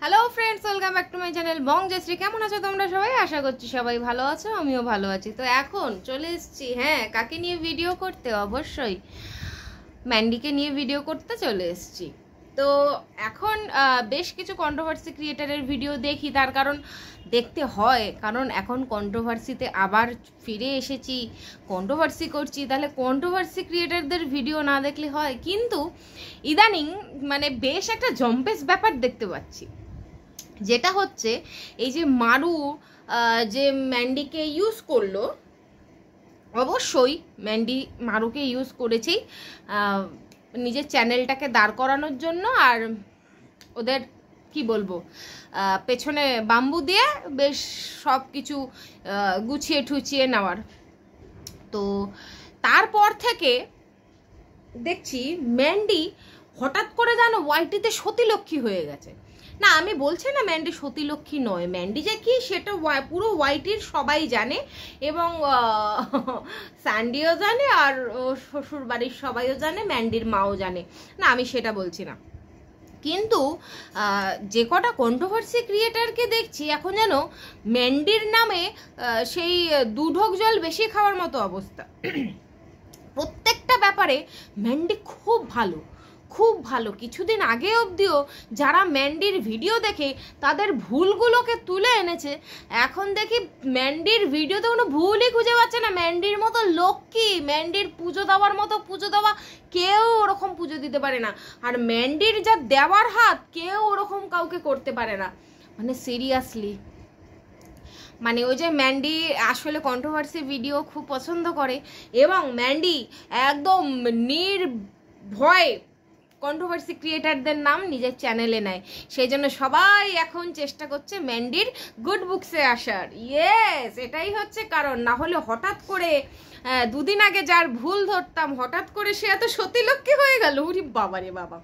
Hello friends, welcome back to my channel Bong Joyshree. কেমন আছো তোমরা সবাই? আশা করছি সবাই ভালো আছো, আমিও ভালো আছি। তো এখন চলে এসেছি, হ্যাঁ, কাকে নিয়ে ভিডিও করতে? অবশ্যই ম্যান্ডিকে নিয়ে ভিডিও করতে চলে এসেছি। তো এখন বেশ কিছু কন্ট্রোভার্সি ক্রিয়েটারের ভিডিও দেখি, তার কারণ দেখতে হয়, কারণ এখন কন্ট্রোভার্সিতে আবার ফিরে এসেছি, কন্ট্রোভার্সি করছি, তাহলে কন্ট্রোভার্সি ক্রিয়েটারদের ভিডিও না দেখলে হয়? কিন্তু ইদানিং মানে বেশ একটা জম্পেস ব্যাপার দেখতে পাচ্ছি, যেটা হচ্ছে এই যে মারু যে ম্যান্ডিকে ইউজ করলো, অবশ্যই ম্যান্ডি মারুকে ইউজ করেছি নিজের চ্যানেলটাকে দাঁড় করানোর জন্য, আর ওদের কি বলবো পেছনে বাম্বু দিয়ে বেশ সব কিছু গুছিয়ে ঠুচিয়ে নেওয়ার। তো তারপর থেকে দেখছি ম্যান্ডি হঠাৎ করে যেন ওয়াইটিতে সতীলক্ষ্মী হয়ে গেছে। না, আমি বলছি না ম্যান্ডি সতীলক্ষ্মী নয়, ম্যান্ডি যে কি সেটা পুরো ওয়াইটির সবাই জানে, এবং স্যান্ডিও জানে, আর শ্বশুর বাড়ির সবাইও জানে, ম্যান্ডির মাও জানে। না, আমি সেটা বলছি না, কিন্তু যে কটা কন্ট্রোভার্সি ক্রিয়েটারকে দেখছি এখন যেন ম্যান্ডির নামে সেই দুঢোক জল বেশি খাওয়ার মতো অবস্থা। প্রত্যেকটা ব্যাপারে ম্যান্ডি খুব ভালো, খুব ভালো। কিছুদিন আগে অবধিও যারা ম্যান্ডির ভিডিও দেখে তাদের ভুলগুলোকে তুলে এনেছে, এখন দেখি ম্যান্ডির ভিডিওতে কোনো ভুলই খুঁজে পাচ্ছে না। ম্যান্ডির মতো লক্ষ্মী, ম্যান্ডির পুজো দেওয়ার মতো পুজো দেওয়া কেউ ওরকম পুজো দিতে পারে না, আর ম্যান্ডির যা দেওয়ার হাত কেউ ওরকম কাউকে করতে পারে না। মানে সিরিয়াসলি, মানে ওই যে ম্যান্ডি আসলে কন্ট্রোভার্সি ভিডিও খুব পছন্দ করে, এবং ম্যান্ডি একদম নির্ভয়ে কন্ট্রোভার্সি ক্রিয়েটারদের নাম নিজের চ্যানেলে নেয়। সেই জন্য সবাই এখন চেষ্টা করছে ম্যান্ডির গুড বুকসে আসার। ইয়েস, এটাই হচ্ছে কারণ। না হলে হঠাৎ করে দুদিন আগে যার ভুল ধরতাম, হঠাৎ করে সে এত সতীলক্ষ্মী হয়ে গেল, উরি বাবা রে বাবা।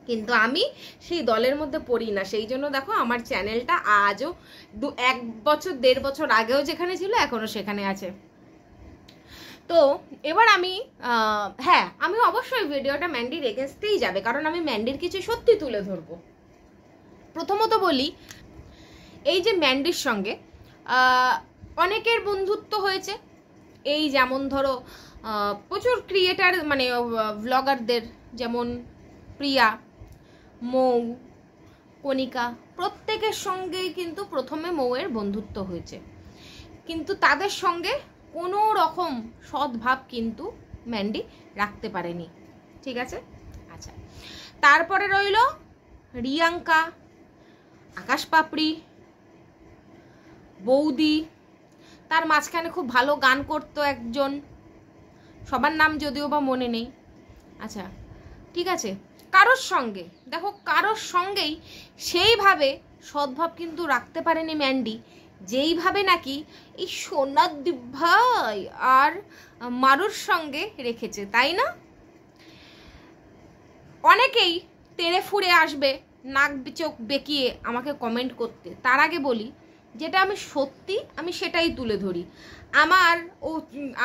কিন্তু আমি সেই দলের মধ্যে পড়ি না, সেই জন্য দেখো আমার চ্যানেলটা আজও 1 বছর 1.5 বছর আগেও যেখানে ছিল এখনো সেখানে আছে। তো এবার আমি হ্যাঁ, আমি অবশ্যই ভিডিওটা ম্যান্ডির এগেনস্টেই যাবে, কারণ আমি ম্যান্ডির কিছু সত্যি তুলে ধরবো। প্রথমত বলি, এই যে ম্যান্ডির সঙ্গে অনেকের বন্ধুত্ব হয়েছে, এই যেমন ধরো প্রচুর ক্রিয়েটার মানে ব্লগারদের, যেমন প্রিয়া, মৌ, কণিকা, প্রত্যেকের সঙ্গেই কিন্তু প্রথমে মৌয়ের বন্ধুত্ব হয়েছে, কিন্তু তাদের সঙ্গে কোনো রকম সদ্ভাব কিন্তু ম্যান্ডি রাখতে পারেনি। ঠিক আছে, আচ্ছা। তারপরে রইল রিয়াঙ্কা, আকাশ পাপড়ি, বৌদি, তার মাঝখানে খুব ভালো গান করতো একজন, সবার নাম যদিও বা মনে নেই। আচ্ছা, ঠিক আছে। কারোর সঙ্গে দেখো, কারোর সঙ্গেই সেইভাবে সদ্ভাব কিন্তু রাখতে পারেনি ম্যান্ডি, যেইভাবে নাকি এই সোনাদ্বীপ ভাই আর মারুর সঙ্গে রেখেছে, তাই না? অনেকেই তেড়ে ফুড়ে আসবে নাক চোখ বেঁকিয়ে আমাকে কমেন্ট করতে, তার আগে বলি যেটা আমি সত্যি আমি সেটাই তুলে ধরি।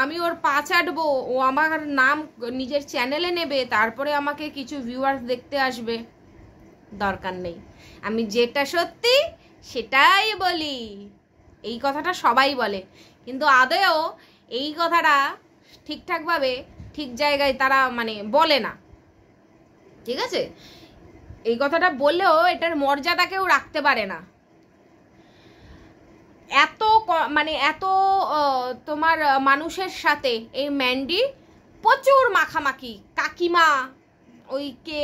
আমি ওর পা চাটবো, ও আমার নাম নিজের চ্যানেলে নেবে, তারপরে আমাকে কিছু ভিউয়ার্স দেখতে আসবে, দরকার নেই। আমি যেটা সত্যি সেটাই বলি। এই কথাটা সবাই বলে, কিন্তু আদৌ এই কথাটা ঠিকঠাকভাবে ঠিক জায়গায় তারা মানে বলে না। ঠিক আছে, এই কথাটা বললেও এটার মর্যাদা কেউ রাখতে পারে না। এত মানে এত তোমার মানুষের সাথে এই ম্যান্ডি প্রচুর মাখামাখি, কাকিমা, ওই কে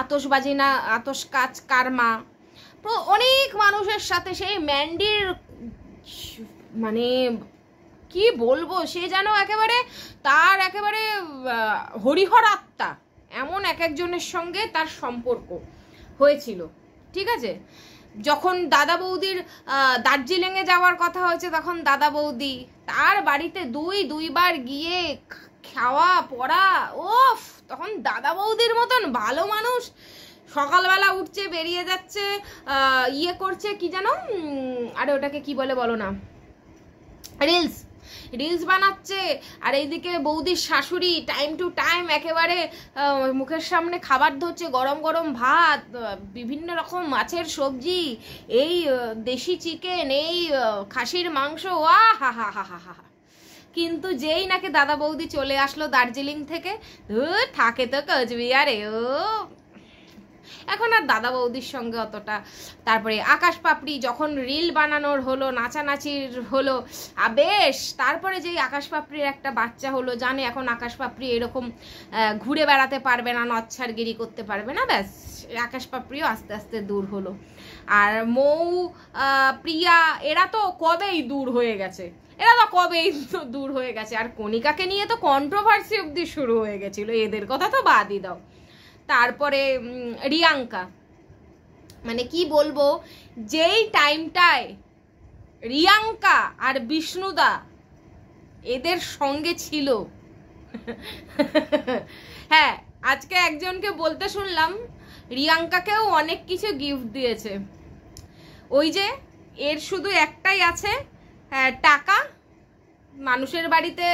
আতশবাজি না আতশ কাজ কারমা, অনেক মানুষের সাথে সেই ম্যান্ডির মানে কি বলবো, সে যেন একেবারে তার একেবারে হরিহর আত্মা, এমন এক একজনের সঙ্গে তার সম্পর্ক হয়েছিল। ঠিক আছে, যখন দাদা বৌদির দার্জিলিংয়ে যাওয়ার কথা হয়েছে, তখন দাদা বৌদি তার বাড়িতে দুইবার গিয়ে খাওয়া পড়া, ওফ, তখন দাদা বৌদির মতন ভালো মানুষ সকালবেলা উঠছে, বেরিয়ে যাচ্ছে, ইয়ে করছে কি জানো, আরে ওটাকে কি বলে বলো না, রিলস রিলস বানাচ্ছে, আর এইদিকে বৌদির শাশুড়ি টাইম টু টাইম একেবারে মুখের সামনে খাবার ধরছে, গরম গরম ভাত, বিভিন্ন রকম মাছের সবজি, এই দেশি চিকেন, এই খাসির মাংস, ওয়া হা হা হা হা হা। কিন্তু যেই নাকি দাদা বৌদি চলে আসলো দার্জিলিং থেকে, থাকে তো কোচবিহারে, ও এখন আর দাদা বৌদির সঙ্গে অতটা। তারপরে আকাশ পাপড়ি যখন রিল বানানোর হলো, নাচানাচির হলো, বেশ, তারপরে যেই আকাশ পাপড়ির একটা বাচ্চা হলো, জানে এখন আকাশ পাপড়ি এরকম ঘুরে বেড়াতে পারবে না, নচ্ছারগিরি করতে পারবে না, ব্যাস আকাশ পাপড়িও আস্তে আস্তে দূর হলো। আর মৌ, প্রিয়া, এরা তো কবেই দূর হয়ে গেছে, দূর হয়ে গেছে। আর কণিকাকে নিয়ে তো কন্ট্রোভার্সি অব্দি শুরু হয়ে গেছিল, এদের কথা তো বাদই দাও। তারপরে রিয়াঙ্কা, মানে কি বলবো, যেই টাইমটায় রিয়াঙ্কা আর বিষ্ণুদা এদের সঙ্গে ছিল, হ্যাঁ আজকে একজনকে বলতে শুনলাম রিয়াঙ্কাকেও অনেক কিছু গিফট দিয়েছে, ওই যে এর শুধু একটাই আছে, টাকা, মানুষের বাড়িতে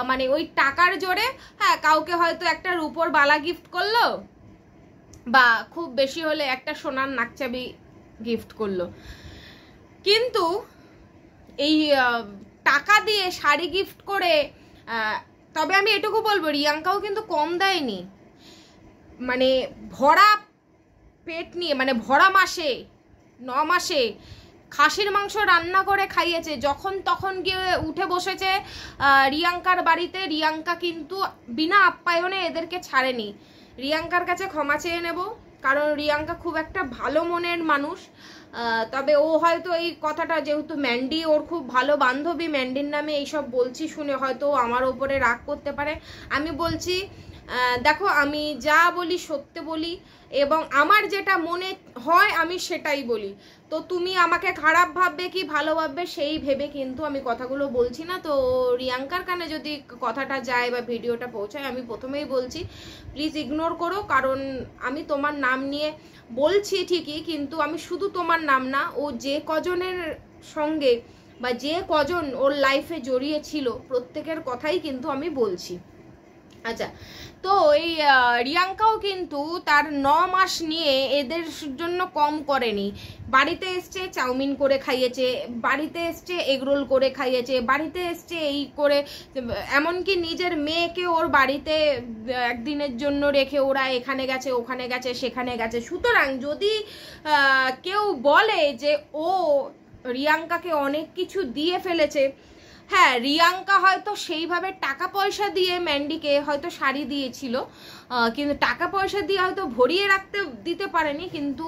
মানে ওই টাকার জোরে, হ্যাঁ কাউকে হয়তো একটা রূপোর বালা গিফট করলো, বা খুব বেশি হলে একটা সোনার নাকচাবি গিফট করলো, কিন্তু এই টাকা দিয়ে শাড়ি গিফট করে, তবে আমি এটুকু বলবো রিয়াঙ্কাও কিন্তু কম দেয়নি, মানে ভরা পেট নিয়ে, মানে ভরা মাসে 9 মাসে খাসির মাংস রান্না করে খাইয়েছে, যখন তখন গিয়ে উঠে বসেছে রিয়াঙ্কার বাড়িতে। রিয়াঙ্কা কিন্তু বিনা আপ্যায়নে এদেরকে ছাড়েনি। রিয়াঙ্কার কাছে ক্ষমা চেয়ে নেব, কারণ রিয়াঙ্কা খুব একটা ভালো মনের মানুষ, তবে ও হয়তো এই কথাটা, যেহেতু ম্যান্ডি ওর খুব ভালো বান্ধবী, ম্যান্ডির নামে এইসব বলছি শুনে হয়তো আমার ওপরে রাগ করতে পারে। আমি বলছি, দেখো আমি যা বলি সত্যি বলি, এবং আমার যেটা মনে হয় আমি সেটাই বলি, তো তুমি আমাকে খারাপ ভাববে কি ভালো ভাববে সেই ভেবে কিন্তু আমি কথাগুলো বলছি না। তো রিয়াঙ্কার কানে যদি কথাটা যায় বা ভিডিওটা পৌঁছায়, আমি প্রথমেই বলছি প্লিজ ইগনোর করো, কারণ আমি তোমার নাম নিয়ে বলছি ঠিকই, কিন্তু আমি শুধু তোমার নাম না, ও যে কজনের সঙ্গে বা যে কজন ওর লাইফে জড়িয়ে ছিল প্রত্যেকের কথাই কিন্তু আমি বলছি। আচ্ছা, তো এই রিয়াঙ্কাও কিন্তু তার 9 মাস নিয়ে এদের জন্য কম করেনি। বাড়িতে এসছে চাউমিন করে খাইয়েছে, বাড়িতে এসছে এগরোল করে খাইয়েছে, বাড়িতে এসছে এই করে, এমনকি নিজের মেয়েকে ওর বাড়িতে একদিনের জন্য রেখে ওরা এখানে গেছে, ওখানে গেছে, সেখানে গেছে। সুতরাং যদি কেউ বলে যে ও রিয়াঙ্কাকে অনেক কিছু দিয়ে ফেলেছে, হ্যাঁ রিয়াঙ্কা হয়তো সেইভাবে টাকা পয়সা দিয়ে ম্যান্ডিকে হয়তো শাড়ি দিয়েছিল, কিন্তু টাকা পয়সা দিয়ে হয়তো ভরিয়ে দিতে পারেনি, কিন্তু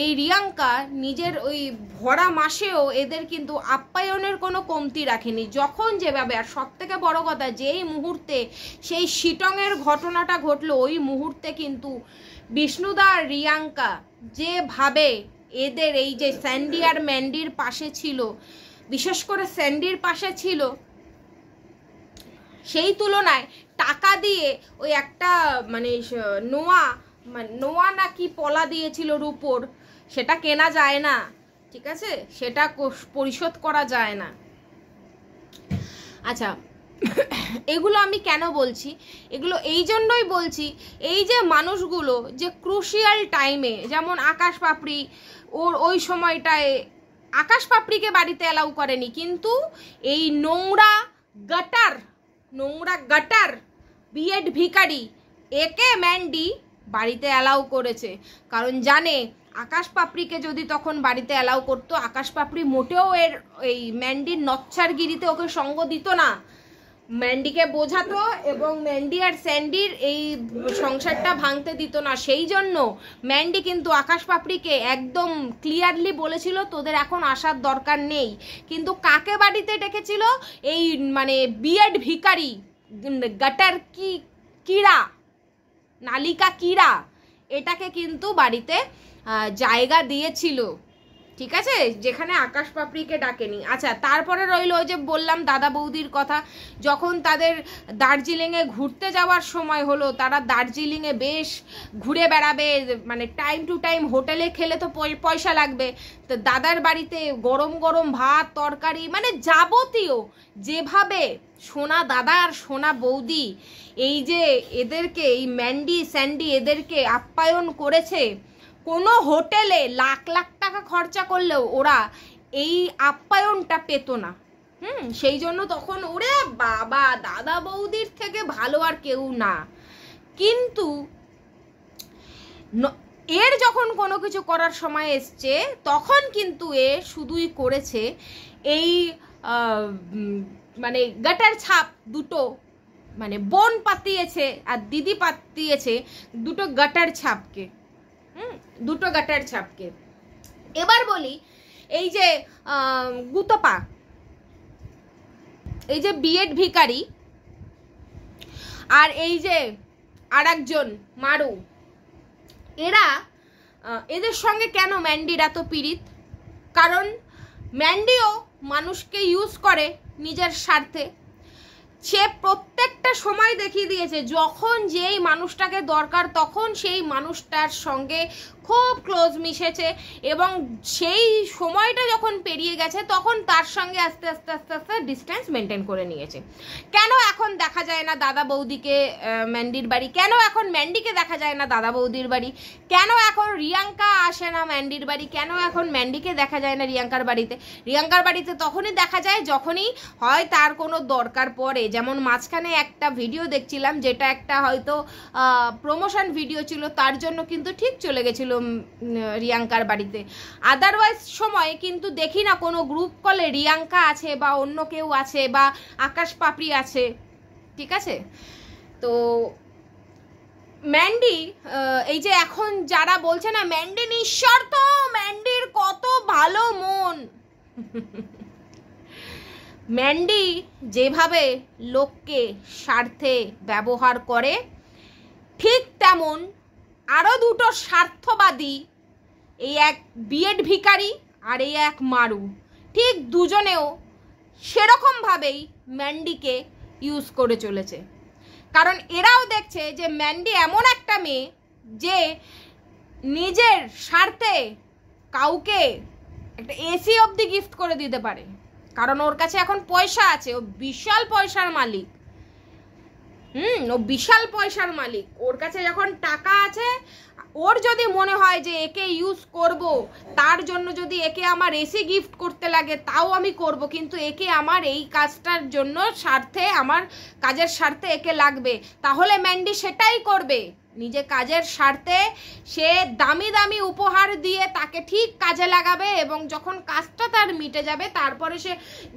এই রিয়াঙ্কা নিজের ওই ভরা মাসেও এদের কিন্তু আপ্যায়নের কোনো কমতি রাখেনি, যখন যেভাবে। আর সব থেকে বড় কথা, যেই মুহূর্তে সেই শিটংয়ের ঘটনাটা ঘটলো, ওই মুহূর্তে কিন্তু বিষ্ণুদা আর রিয়াঙ্কা যেভাবে এদের এই যে স্যান্ডি আর ম্যান্ডির পাশে ছিল, বিশেষ করে স্যান্ডির পাশে ছিল, সেই তুলনায় টাকা দিয়ে ওই একটা মানে নোয়া নাকি পলা দিয়েছিল রূপোর, সেটা কেনা যায় না, ঠিক আছে, সেটা পরিশোধ করা যায় না। আচ্ছা, এগুলো আমি কেন বলছি, এগুলো এই জন্যই বলছি, এই যে মানুষগুলো যে ক্রুশিয়াল টাইমে, যেমন আকাশ পাপড়ি, ওই সময়টায় আকাশ পাপড়িকে বাড়িতে অ্যালাউ করেনি, কিন্তু এই নোংরা গাটার বিএড ভিখারি একে ম্যান্ডি বাড়িতে অ্যালাউ করেছে, কারণ জানে আকাশ পাপড়িকে যদি তখন বাড়িতে অ্যালাউ করতো, আকাশ পাপড়ি মোটেও এই ম্যান্ডির নচ্ছারগিরিতে ওকে সঙ্গ দিত না, ম্যান্ডিকে বোঝাতো এবং ম্যান্ডি আর স্যান্ডির এই সংসারটা ভাঙতে দিত না। সেই জন্য ম্যান্ডি কিন্তু আকাশ পাপড়িকে একদম ক্লিয়ারলি বলেছিল তোদের এখন আসার দরকার নেই, কিন্তু কাকে বাড়িতে ডেকেছিল, এই মানে বিএড ভিখারি গাটার কিড়া, নালিকা কিড়া, এটাকে কিন্তু বাড়িতে জায়গা দিয়েছিল। ঠিক আছে, যেখানে আকাশ পাপড়িকে ডাকেনি। আচ্ছা, তারপরে রইল ওই যে বললাম দাদা বৌদির কথা, যখন তাদের দার্জিলিংয়ে ঘুরতে যাওয়ার সময় হলো, তারা দার্জিলিংয়ে বেশ ঘুরে বেড়াবে, মানে টাইম টু টাইম হোটেলে খেলে তো পয়সা লাগবে, তো দাদার বাড়িতে গরম গরম ভাত তরকারি, মানে যাবতীয় যেভাবে সোনা দাদা আর সোনা বৌদি এই যে এদেরকে, এই ম্যান্ডি স্যান্ডি এদেরকে আপ্যায়ন করেছে, কোনো হোটেলে লাখ লাখ টাকা খরচা করলেও ওরা এই আপ্যায়নটা পেত না। সেই জন্য তখন ওরে বাবা দাদা বৌদির থেকে ভালো আর কেউ না। কিন্তু এর যখন কোনো কিছু করার সময় এসছে, তখন কিন্তু এ শুধুই করেছে এই মানে গাটার ছাপ দুটো, মানে বোন পাতিয়েছে আর দিদি পাতিয়েছে দুটো গাটার ছাপকে, দুটো গাটার ছাপকে। এবার বলি এই যে গুতপা, এই যে বিএড ভিখারি, আর এই যে আর একজন মারু, এরা এদের সঙ্গে কেন ম্যান্ডির এত পীড়িত? কারণ ম্যান্ডিও মানুষকে ইউজ করে নিজের স্বার্থে। সে প্রত্যেকটা সময় দেখিয়ে দিয়েছে যখন যেই মানুষটাকে দরকার তখন সেই মানুষটার সঙ্গে খুব ক্লোজ মিশেছে, এবং সেই সময়টা যখন পেরিয়ে গেছে তখন তার সঙ্গে আস্তে আস্তে আস্তে আস্তে ডিস্টেন্স মেনটেন করে নিয়েছে। কেন এখন দেখা যায় না দাদা বৌদিকে ম্যান্ডির বাড়ি? কেন এখন ম্যান্ডিকে দেখা যায় না দাদা বৌদির বাড়ি? কেন এখন রিয়াঙ্কা আসে না ম্যান্ডির বাড়ি? কেন এখন ম্যান্ডিকে দেখা যায় না রিয়াঙ্কার বাড়িতে? রিয়াঙ্কার বাড়িতে তখনই দেখা যায় যখনই হয় তার কোনো দরকার পড়ে। যেমন মাঝখানে একটা ভিডিও দেখছিলাম, যেটা একটা হয়তো প্রমোশন ভিডিও ছিল, তার জন্য কিন্তু ঠিক চলে গেছিল রিয়াঙ্কার বাড়িতে। আদারওয়াইজ সময় কিন্তু দেখি না কোনো গ্রুপ কলে রিয়াঙ্কা আছে বা অন্য কেউ আছে বা আকাশ পাপড়ি আছে, ঠিক আছে? তো ম্যান্ডি এই যে এখন যারা বলছে না ম্যান্ডি নিঃস্বার্থ, ম্যান্ডির কত ভালো মন, ম্যান্ডি যেভাবে লোককে স্বার্থে ব্যবহার করে ঠিক তেমন আরও দুটো স্বার্থবাদী, এই এক বিএড ভিখারি আর এই এক মারু, ঠিক দুজনেও সেরকমভাবেই ম্যান্ডিকে ইউজ করে চলেছে। কারণ এরাও দেখছে যে ম্যান্ডি এমন একটা মেয়ে যে নিজের স্বার্থে কাউকে একটা এসি অবধি গিফট করে দিতে পারে, কারণ ওর কাছে এখন পয়সা আছে, ও বিশাল পয়সার মালিক। ও বিশাল পয়সার মালিক, ওর কাছে যখন টাকা আছে, ওর যদি মনে হয় যে একে ইউজ করব, তার জন্য যদি একে আমার এসি গিফট করতে লাগে তাও আমি করব, কিন্তু একে আমার এই কাজটার জন্য স্বার্থে, আমার কাজের স্বার্থে একে লাগবে, তাহলে ম্যান্ডি সেটাই করবে। নিজে কাজের স্বার্থে সে দামি দামি উপহার দিয়ে তাকে ঠিক কাজে লাগাবে, এবং যখন কাজটা তার মিটে যাবে তারপরে সে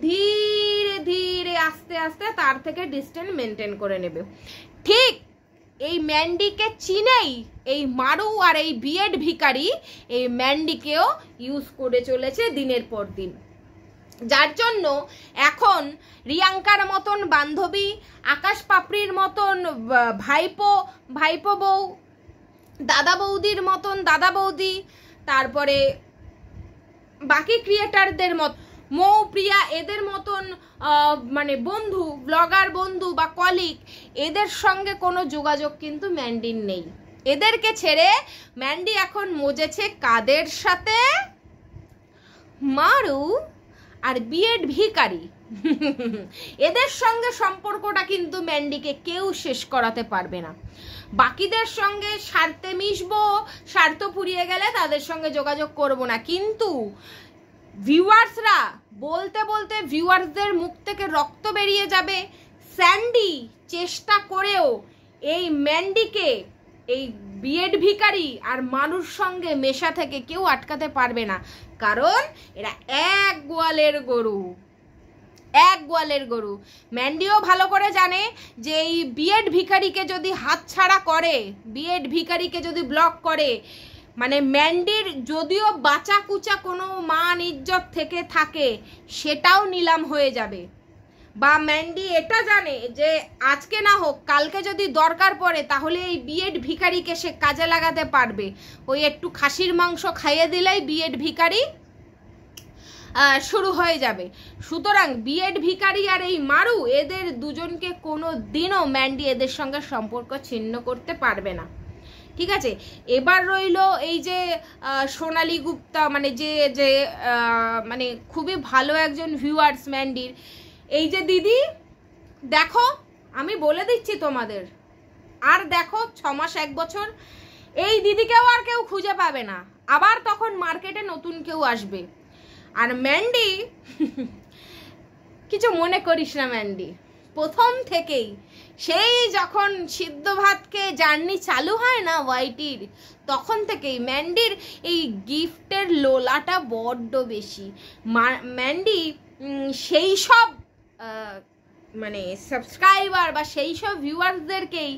ধীরে ধীরে আস্তে আস্তে তার থেকে ডিস্টেন্স মেনটেন করে নেবে। ঠিক এই ম্যান্ডিকে চিনেই এই মারু আর এই বিএড ভিখারি এই ম্যান্ডিকেও ইউজ করে চলেছে দিনের পর দিন, যার জন্য এখন রিয়াঙ্কার মতন বান্ধবী, আকাশ পাপড়ির মতন ভাইপো বউ, দাদা বৌদির মতন দাদা বৌদি, তারপরে বাকি ক্রিয়েটারদের মত মৌপ্রিয়া, এদের মতন মানে বন্ধু, ব্লগার বন্ধু বা কলিগ, এদের সঙ্গে কোনো যোগাযোগ কিন্তু ম্যান্ডির নেই। এদেরকে ছেড়ে ম্যান্ডি এখন মজেছে কাদের সাথে? মারু আর বিএড ভিখারি। এদের সঙ্গে সম্পর্কটা কিন্তু ম্যান্ডিকে কেউ শেষ করাতে পারবে না। বাকিদের সঙ্গে স্বার্থে মিশবো, স্বার্থ ফুরিয়ে গেলে তাদের সঙ্গে যোগাযোগ করব না, কিন্তু ভিউয়ার্সরা বলতে বলতে ভিউয়ার্সদের মুখ থেকে রক্ত বেরিয়ে যাবে। স্যান্ডি চেষ্টা করেও এই ম্যান্ডিকে, এই বিএড ভিখারি আর মানুষ সঙ্গে মেশা থেকে কেউ আটকাতে পারবে না, কারণ এরা এক গোয়ালের গরু, এক গোয়ালের গরু। ম্যান্ডিও ভালো করে জানে যে এই বিএড ভিখারিকে যদি হাতছাড়া করে, বিএড ভিখারিকে যদি ব্লক করে, মানে ম্যান্ডির যদিও বাঁচা কুচা কোনো মান ইজ্জত থেকে থাকে সেটাও নিলাম হয়ে যাবে। বা ম্যান্ডি এটা জানে যে আজকে না হোক কালকে যদি দরকার পড়ে তাহলে এই বিএড ভিখারিকে সে কাজে লাগাতে পারবে। ওই একটু খাসির মাংস খাইয়ে দিলেই বিএড ভিখারি শুরু হয়ে যাবে। সুতরাং বিএড ভিখারি আর এই মারু এদের দুজনকে কোনো দিনও ম্যান্ডি এদের সঙ্গে সম্পর্ক ছিন্ন করতে পারবে না, ঠিক আছে। এবার রইল এই যে সোনালী গুপ্তা, মানে যে যে মানে খুবই ভালো একজন ভিউয়ার্স ম্যান্ডির, এই যে দিদি দেখো আমি বলে দিচ্ছি তোমাদের, আর দেখো 6 মাস 1 বছর এই দিদিকেও আর কেউ খুঁজে পাবে না, আবার তখন মার্কেটে নতুন কেউ আসবে। আর ম্যান্ডি কিছু মনে করিস না, ম্যান্ডি প্রথম থেকেই সেই যখন সিদ্ধ ভাতকে জার্নি চালু হয় না ওয়াইটির, তখন থেকেই ম্যান্ডির এই গিফটের লোলাটা বড্ড বেশি। ম্যান্ডি সেই সব মানে সাবস্ক্রাইবার বা সেই সব ভিউয়ার্সদেরকেই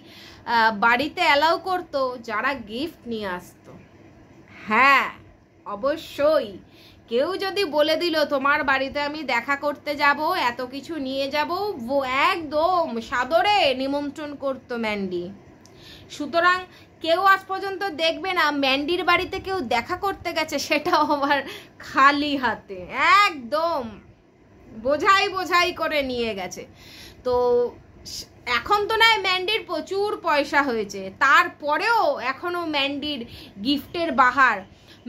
বাড়িতে অ্যালাউ করতো যারা গিফট নিয়ে আসতো। হ্যাঁ অবশ্যই, কেউ যদি বলে দিল তোমার বাড়িতে আমি দেখা করতে যাব, এত কিছু নিয়ে যাব, ও একদম সাদরে নিমন্ত্রণ করতো ম্যান্ডি। সুতরাং কেউ আজ পর্যন্ত দেখবে না ম্যান্ডির বাড়িতে কেউ দেখা করতে গেছে সেটাও আবার খালি হাতে, একদম বোঝাই বোঝাই করে নিয়ে গেছে। তো এখন তো নয় ম্যান্ডির প্রচুর পয়সা হয়েছে, তারপরেও এখনো ম্যান্ডির গিফটের বাহার।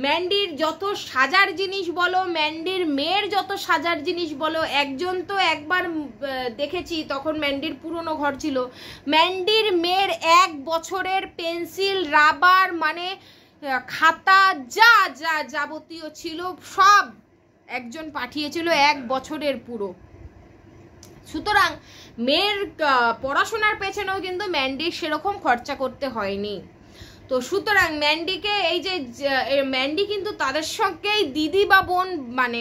ম্যান্ডির যত সাজার জিনিস বলো, ম্যান্ডির মেয়ের যত সাজার জিনিস বলো, একজন তো একবার দেখেছি তখন ম্যান্ডির পুরনো ঘর ছিল, ম্যান্ডির মেয়ের 1 বছরের পেন্সিল রাবার মানে খাতা যা যা যাবতীয় ছিল সব একজন পাঠিয়েছিল 1 বছরের পুরো। সুতরাং মেয়ের পড়াশোনার পেছনেও কিন্তু ম্যান্ডির সেরকম খরচা করতে হয়নি। তো সুতরাং ম্যান্ডিকে এই যে ম্যান্ডি কিন্তু তাদের সঙ্গেই দিদি বা বোন মানে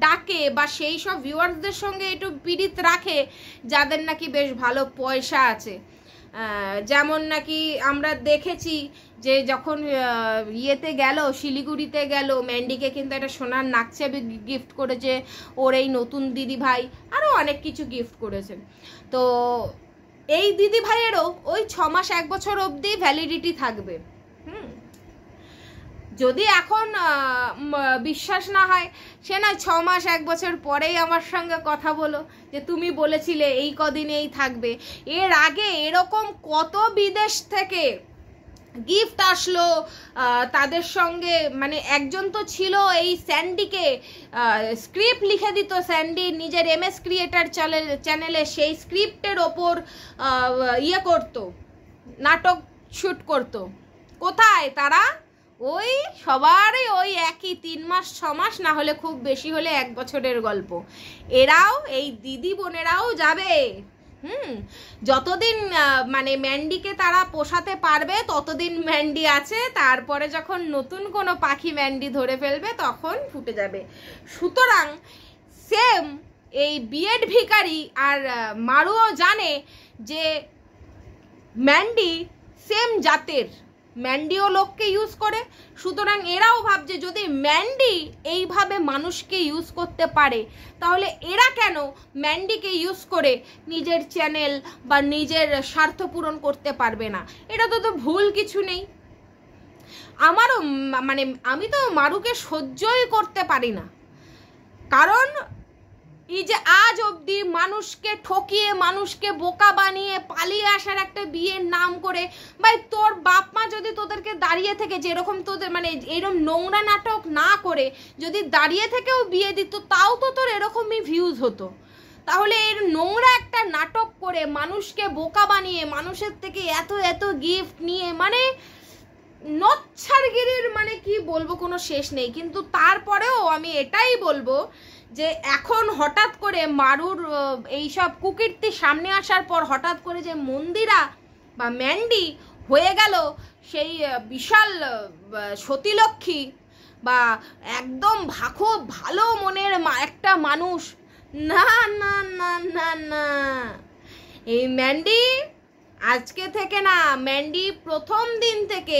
ডাকে, বা সেই সব ভিউয়ার্সদের সঙ্গে একটু পীড়িত রাখে যাদের নাকি বেশ ভালো পয়সা আছে। যেমন নাকি আমরা দেখেছি যে যখন ইয়েতে গেল, শিলিগুড়িতে গেল, ম্যান্ডিকে কিন্তু একটা সোনার নাকচাবি গিফট করেছে ওর এই নতুন দিদি ভাই, আরও অনেক কিছু গিফট করেছেন। তো এই দিদি ভাইয়েরও ওই 6 মাস 1 বছর অবধি ভ্যালিডিটি থাকবে। যদি এখন বিশ্বাস না হয় সে না 6 মাস 1 বছর পরেই আমার সঙ্গে কথা বলো যে তুমি বলেছিলে এই কদিনেই থাকবে। এর আগে এরকম কত বিদেশ থেকে গিফট আসলো তাদের সঙ্গে, মানে একজন তো ছিল এই স্যান্ডিকে স্ক্রিপ্ট লিখে দিত, স্যান্ডি নিজের MS ক্রিয়েটার চ্যানেলে সেই স্ক্রিপ্টের ওপর ইয়ে করতো, নাটক শুট করতো। কোথায় তারা? ওই সবারই ওই একই 3 মাস 6 মাস, না হলে খুব বেশি হলে 1 বছরের গল্প। এরাও এই দিদি বোনেরাও যাবে। যতদিন মানে ম্যান্ডিকে তারা পোষাতে পারবে ততদিন ম্যান্ডি আছে, তারপরে যখন নতুন কোনো পাখি ম্যান্ডি ধরে ফেলবে তখন ফুটে যাবে। সুতরাং সেম এই বিএড ভিখারি আর মারুও জানে যে ম্যান্ডি সেম জাতের, ম্যান্ডিও লোককে ইউজ করে। সুতরাং এরাও ভাবছে যদি ম্যান্ডি এইভাবে মানুষকে ইউজ করতে পারে তাহলে এরা কেন ম্যান্ডিকে ইউজ করে নিজের চ্যানেল বা নিজের স্বার্থ পূরণ করতে পারবে না? এটা তো ভুল কিছু নেই। আমারও মানে আমি তো মারুকে সহ্যই করতে পারি না, কারণ এই যে আজ অবধি মানুষকে ঠকিয়ে মানুষকে বোকা বানিয়ে পালিয়ে আসার একটা বিয়ের নাম করে, ভাই তোর বাপ মা যদি তোদেরকে দাঁড়িয়ে থেকে যেরকম তোদের মানে এরকম নোংরা নাটক না করে যদি দাঁড়িয়ে থেকেও বিয়ে দিত তাও তো তোর এরকমই ভিউজ হতো। তাহলে এর নোংরা একটা নাটক করে মানুষকে বোকা বানিয়ে মানুষের থেকে এত এত গিফট নিয়ে মানে নচ্ছারগিরির মানে কি বলবো কোনো শেষ নেই। কিন্তু তারপরেও আমি এটাই বলবো যে এখন হঠাৎ করে মারুর এইসব কুকীর্তি সামনে আসার পর হঠাৎ করে যে মন্দিরা বা ম্যান্ডি হয়ে গেল সেই বিশাল সতীলক্ষ্মী বা একদম খুব ভালো মনের একটা মানুষ, না না না না না, এই ম্যান্ডি আজকে থেকে না, ম্যান্ডি প্রথম দিন থেকে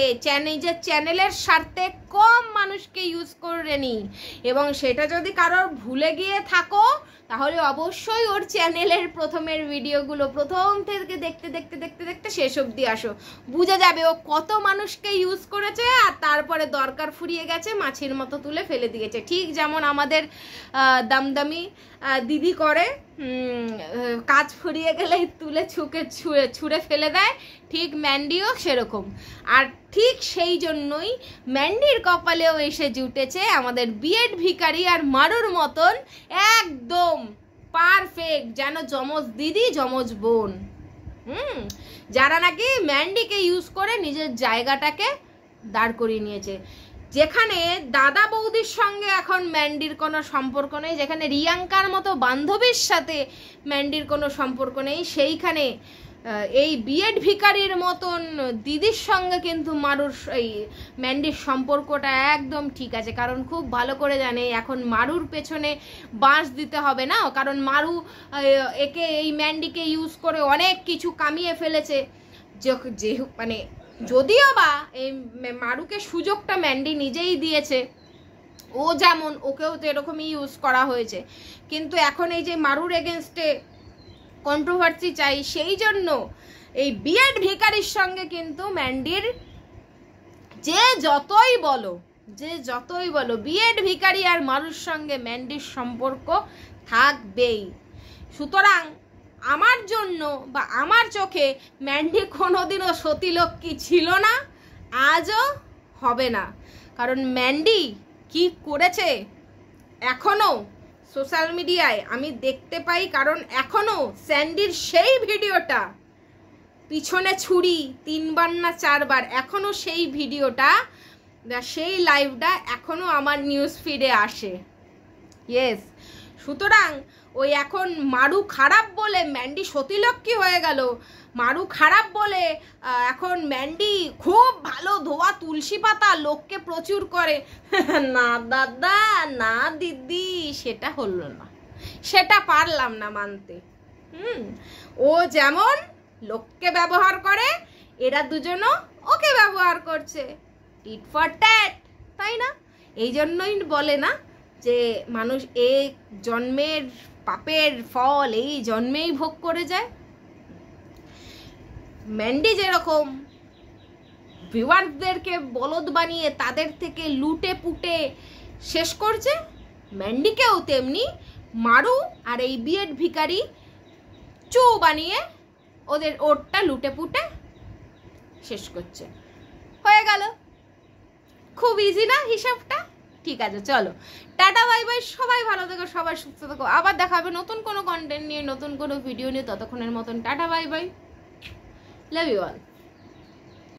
নিজের চ্যানেলের স্বার্থে কম মানুষকে ইউজ করেনি। এবং সেটা যদি কারোর ভুলে গিয়ে থাকো তাহলে অবশ্যই ওর চ্যানেলের প্রথমের ভিডিওগুলো প্রথম থেকে দেখতে দেখতে দেখতে দেখতে শেষ অবধি আসো, বুঝে যাবে ও কত মানুষকে ইউজ করেছে আর তারপরে দরকার ফুরিয়ে গেছে মাছির মতো তুলে ফেলে দিয়েছে। ঠিক যেমন আমাদের দামদামি দিদি করে, কাজ ফুরিয়ে গেলেই তুলে ছুঁড়ে ফেলে দেয়, ঠিক ম্যান্ডিও সেরকম। আর ঠিক সেই জন্যই ম্যান্ডির কপালেও এসে জুটেছে আমাদের বিএড ভিখারি আর মারুর মতন একদম পারফেক্ট, যেন যমজ দিদি যমজ বোন, যারা নাকি ম্যান্ডিকে ইউজ করে নিজের জায়গাটাকে দাঁড় করিয়ে নিয়েছে। যেখানে দাদা বৌদির সঙ্গে এখন ম্যান্ডির কোনো সম্পর্ক নেই, যেখানে রিয়াঙ্কার মতো বান্ধবীর সাথে ম্যান্ডির কোনো সম্পর্ক নেই, সেইখানে এই বিএড ভিখারির মতন দিদির সঙ্গে কিন্তু মারুর এই ম্যান্ডির সম্পর্কটা একদম ঠিক আছে। কারণ খুব ভালো করে জানে এখন মারুর পেছনে বাঁশ দিতে হবে না, কারণ মারু একে এই ম্যান্ডিকে ইউজ করে অনেক কিছু কামিয়ে ফেলেছে। যে মানে যদিও বা এই মারুকে সুযোগটা ম্যান্ডি নিজেই দিয়েছে, ও যেমন ওকেও তো এরকমই ইউজ করা হয়েছে, কিন্তু এখন এই যে মারুর এগেনস্টে কন্ট্রোভার্সি চাই, সেই জন্য এই বিএড ভিখারির সঙ্গে কিন্তু ম্যান্ডির যে যতই বলো বিএড ভিখারি আর মারুর সঙ্গে ম্যান্ডির সম্পর্ক থাকবেই। সুতরাং আমার জন্য বা আমার চোখে ম্যান্ডি কোনোদিনও সতীলক্ষ্মী ছিল না, আজও হবে না। কারণ ম্যান্ডি কি করেছে এখনো সোশ্যাল মিডিয়ায় আমি দেখতে পাই, কারণ এখনো স্যান্ডির সেই ভিডিওটা পিছনে ছুরি 3 বার না 4 বার, এখনো সেই ভিডিওটা সেই লাইভটা এখনো আমার নিউজ ফিডে আসে। ইয়েস, সুতরাং ওই এখন মারু খারাপ বলে ম্যান্ডি সতীলক্ষ্মী হয়ে গেল, মারু খারাপ বলে এখন ম্যান্ডি খুব ভালো ধোয়া তুলসী পাতা লোককে প্রচুর করে, না দাদা না দিদি, সেটা হলো না, সেটা পারলাম না মানতে। ও যেমন লোককে ব্যবহার করে, এরা দুজনও ওকে ব্যবহার করছে, টিট ফর ট্যাট, তাই না? এই জন্যই বলে না যে মানুষ এক জন্মের পাপের ফল এই জন্মেই ভোগ করে যায়। ম্যান্ডি যেরকম ভিউয়ারদেরকে বলদ বানিয়ে তাদের থেকে লুটে পুটে শেষ করছে, ম্যান্ডিকেও তেমনি মারু আর এই বিএড ভিখারি চু বানিয়ে ওরটা লুটে পুটে শেষ করছে। হয়ে গেল, খুব ইজি না হিসাবটা? ঠিক আছে, চলো টাটা বাই বাই, সবাই ভালো থেকো, সবাই সুস্থ থেকো, আবার দেখা হবে নতুন কোনো কন্টেন্ট নিয়ে, নতুন কোনো ভিডিও নিয়ে। ততক্ষণের মতন tata bye bye, love you all.